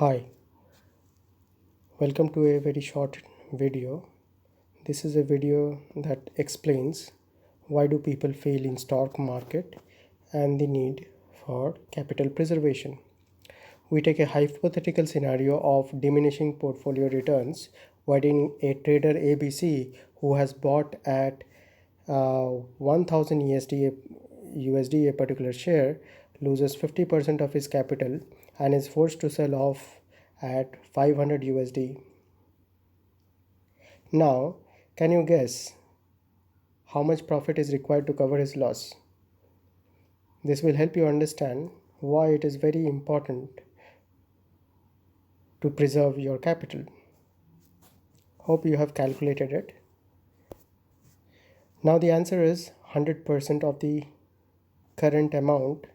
Hi, welcome to a very short video. This is a video that explains why do people fail in stock market and the need for capital preservation. We take a hypothetical scenario of diminishing portfolio returns, wherein a trader ABC who has bought at 1000 USD a particular share loses 50% of his capital and is forced to sell off at 500 USD. Now, can you guess how much profit is required to cover his loss? This will help you understand why it is very important to preserve your capital. Hope you have calculated it. Now the answer is 100% of the current amount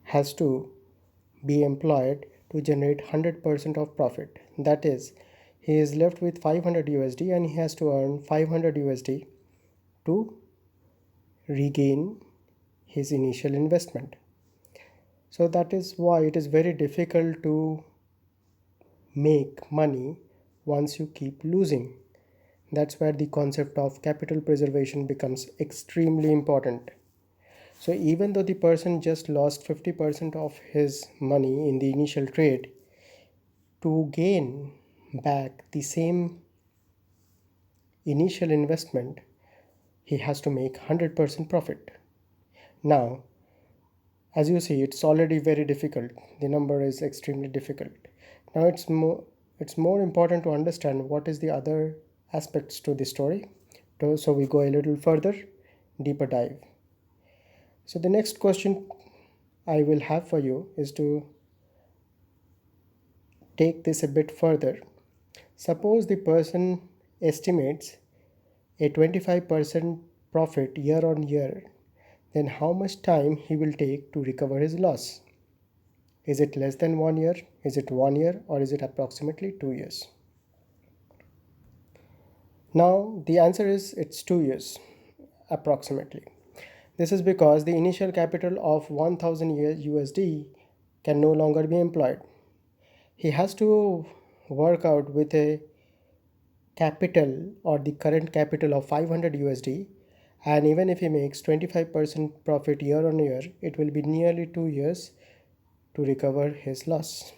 has to be employed to generate 100% of profit. That is, he is left with 500 USD and he has to earn 500 USD to regain his initial investment. So that is why it is very difficult to make money once you keep losing. That's where the concept of capital preservation becomes extremely important. So even though the person just lost 50% of his money in the initial trade, to gain back the same initial investment, he has to make 100% profit. Now, as you see, it's already very difficult. The number is extremely difficult. Now it's more important to understand what is the other aspects to the story. So we go a little further, deeper dive. So the next question I will have for you is to take this a bit further. Suppose the person estimates a 25% profit year on year, then how much time he will take to recover his loss? Is it less than 1 year? Is it 1 year? Or is it approximately 2 years? Now the answer is it's 2 years approximately. This is because the initial capital of 1000 USD can no longer be employed. He has to work out with a capital or the current capital of 500 USD, and even if he makes 25% profit year on year, it will be nearly 2 years to recover his loss,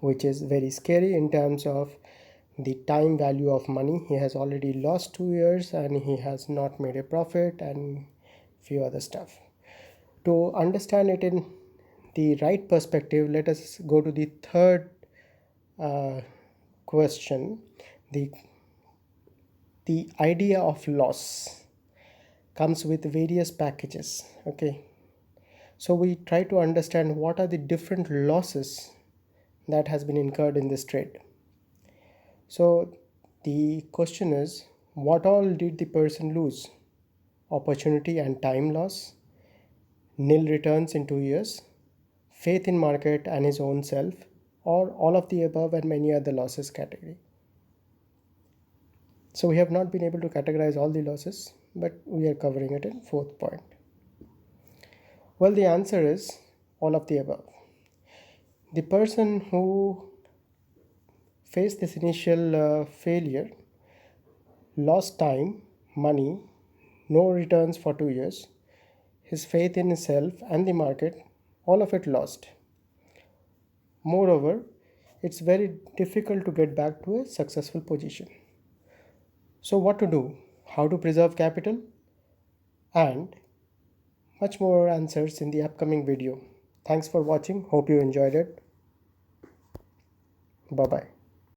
which is very scary in terms of the time value of money. He has already lost 2 years and he has not made a profit and few other stuff. To understand it in the right perspective, let us go to the third question. The idea of loss comes with various packages. Okay, so we try to understand what are the different losses that has been incurred in this trade. So the question is, what all did the person lose? Opportunity and time loss, nil returns in 2 years, faith in market and his own self, or all of the above and many other losses category. So we have not been able to categorize all the losses, but we are covering it in fourth point. Well, the answer is all of the above. The person who faced this initial failure lost time, money, no returns for 2 years, his faith in himself and the market, all of it lost. Moreover, it's very difficult to get back to a successful position. So what to do? How to preserve capital? And much more answers in the upcoming video. Thanks for watching. Hope you enjoyed it. Bye-bye.